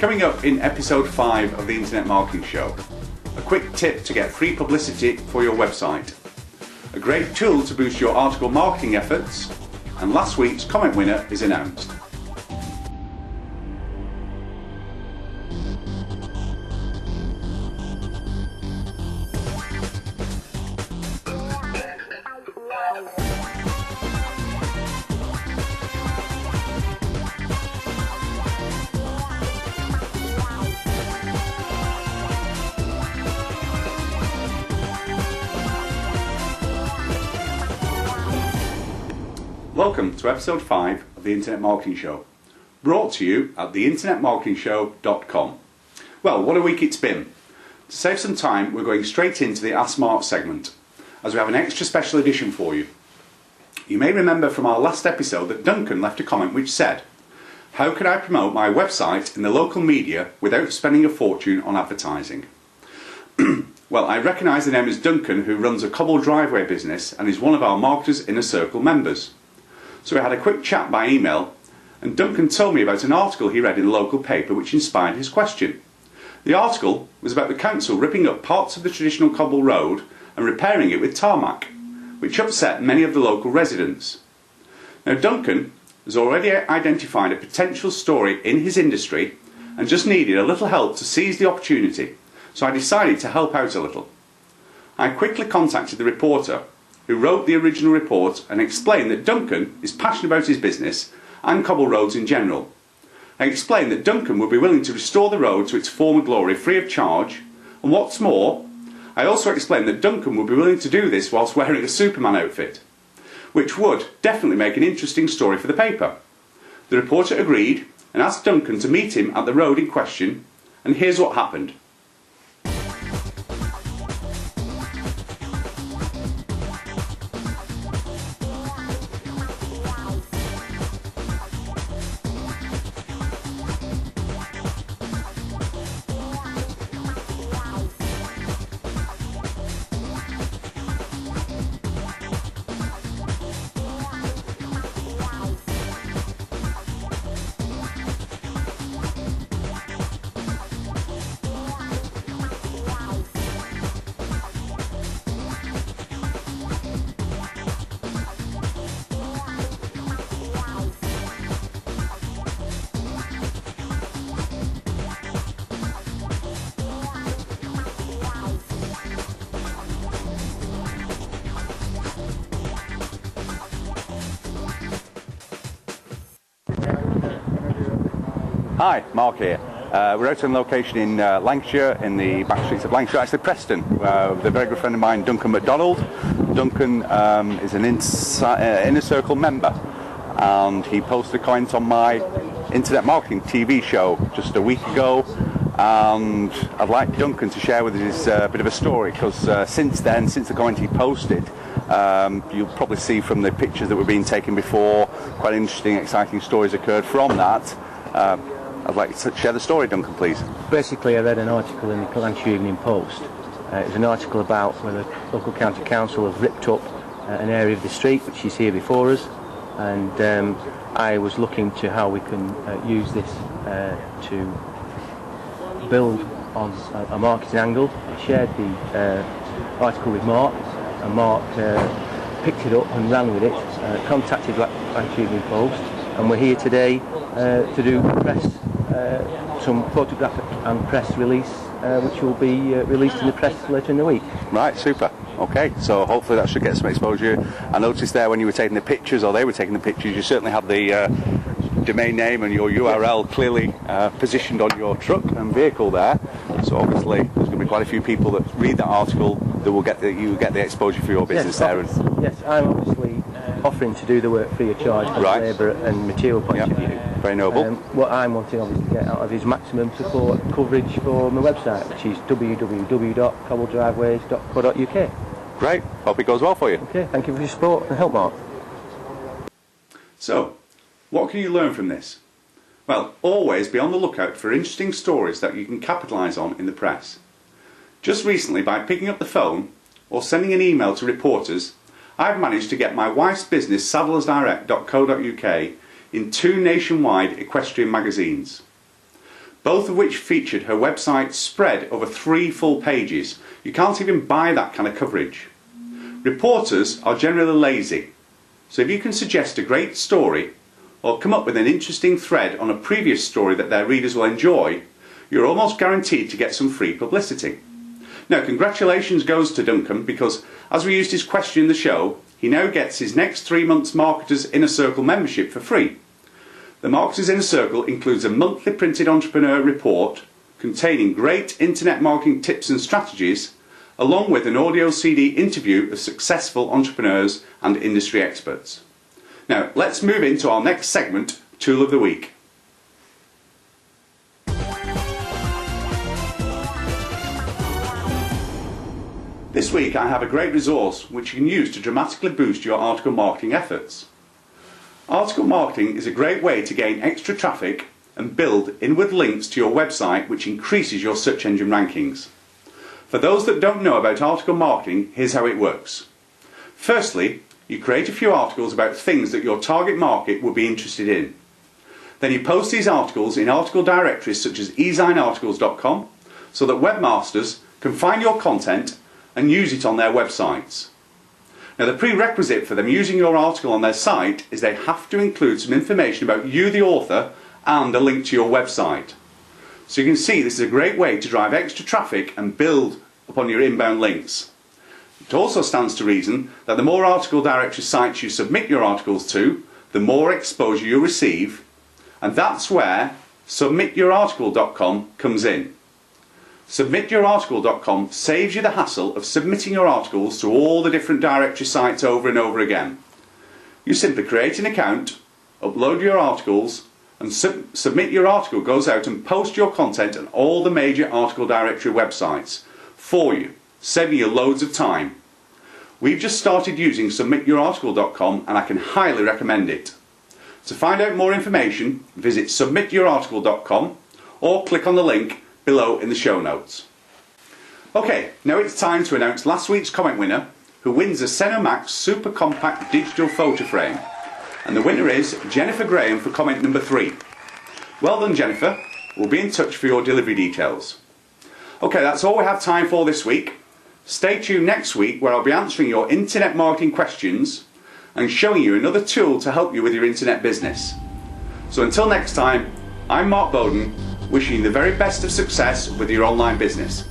Coming up in episode 5 of the Internet Marketing Show, a quick tip to get free publicity for your website, a great tool to boost your article marketing efforts, and last week's comment winner is announced. Welcome to episode 5 of the Internet Marketing Show, brought to you at theinternetmarketingshow.com. Well, what a week it's been. To save some time, we're going straight into the Ask Mark segment, as we have an extra special edition for you. You may remember from our last episode that Duncan left a comment which said, "How could I promote my website in the local media without spending a fortune on advertising?" Well, I recognise the name as Duncan, who runs a cobbled driveway business and is one of our Marketers Inner Circle members. So we had a quick chat by email, and Duncan told me about an article he read in the local paper which inspired his question. The article was about the council ripping up parts of the traditional cobble road and repairing it with tarmac, which upset many of the local residents. Now, Duncan has already identified a potential story in his industry and just needed a little help to seize the opportunity, so I decided to help out a little. I quickly contacted the reporter who wrote the original report and explained that Duncan is passionate about his business and cobble roads in general. I explained that Duncan would be willing to restore the road to its former glory free of charge, and what's more, I also explained that Duncan would be willing to do this whilst wearing a Superman outfit, which would definitely make an interesting story for the paper. The reporter agreed and asked Duncan to meet him at the road in question, and here's what happened. Hi, Mark here. We're out on location in Lancashire, in the back streets of Lancashire, actually Preston, with a very good friend of mine, Duncan MacDonald. Duncan is an Inner Circle member, and he posted a comment on my Internet Marketing TV show just a week ago, and I'd like Duncan to share with us a bit of a story, because since the comment he posted, you'll probably see from the pictures that were being taken before, quite interesting, exciting stories occurred from that. I'd like you to share the story, Duncan, please. Basically, I read an article in the Lancashire Evening Post. It was an article about where the local county council have ripped up an area of the street, which is here before us, and I was looking to how we can use this to build on a marketing angle. I shared the article with Mark, and Mark picked it up and ran with it, contacted Lancashire Evening Post, and we're here today to do some photographic and press release, which will be released in the press later in the week. Right, super. Okay, so hopefully that should get some exposure. I noticed there when you were taking the pictures, or they were taking the pictures, you certainly had the domain name and your URL clearly positioned on your truck and vehicle there. So obviously there's going to be quite a few people that read that article that will get the exposure for your business there. Yes, I'm obviously offering to do the work free of charge from a labour and material point of view. Very noble. What I'm wanting obviously to get out of is maximum support coverage for my website, which is www.cobbledriveways.co.uk. Great, hope it goes well for you. Okay, thank you for your support and help, Mark. So, what can you learn from this? Well, always be on the lookout for interesting stories that you can capitalise on in the press. Just recently, by picking up the phone or sending an email to reporters, I've managed to get my wife's business saddlersdirect.co.uk in 2 nationwide equestrian magazines. both of which featured her website spread over 3 full pages. You can't even buy that kind of coverage. Reporters are generally lazy, so if you can suggest a great story or come up with an interesting thread on a previous story that their readers will enjoy, you're almost guaranteed to get some free publicity. Now, congratulations goes to Duncan, because as we used his question in the show, he now gets his next 3 months Marketers Inner Circle membership for free. The Marketers Inner Circle includes a monthly printed entrepreneur report containing great internet marketing tips and strategies, along with an audio CD interview of successful entrepreneurs and industry experts. Now, let's move into our next segment, Tool of the Week. This week I have a great resource which you can use to dramatically boost your article marketing efforts. Article marketing is a great way to gain extra traffic and build inward links to your website, which increases your search engine rankings. For those that don't know about article marketing, here's how it works. Firstly, you create a few articles about things that your target market would be interested in. Then you post these articles in article directories such as ezinearticles.com so that webmasters can find your content and use it on their websites. Now, the prerequisite for them using your article on their site is they have to include some information about you, the author, and a link to your website. So you can see this is a great way to drive extra traffic and build upon your inbound links. It also stands to reason that the more article directory sites you submit your articles to, the more exposure you receive, and that's where submityourarticle.com comes in. Submityourarticle.com saves you the hassle of submitting your articles to all the different directory sites over and over again. You simply create an account, upload your articles, and Submit Your Article goes out and posts your content on all the major article directory websites for you, saving you loads of time. We've just started using submityourarticle.com and I can highly recommend it. To find out more information, visit submityourarticle.com or click on the link below in the show notes. Okay, now it's time to announce last week's comment winner, who wins a Senomax Super Compact Digital Photo Frame. And the winner is Jennifer Graham for comment number 3. Well done, Jennifer. We'll be in touch for your delivery details. Okay, that's all we have time for this week. Stay tuned next week, where I'll be answering your internet marketing questions and showing you another tool to help you with your internet business. So until next time, I'm Mark Bowden, wishing you the very best of success with your online business.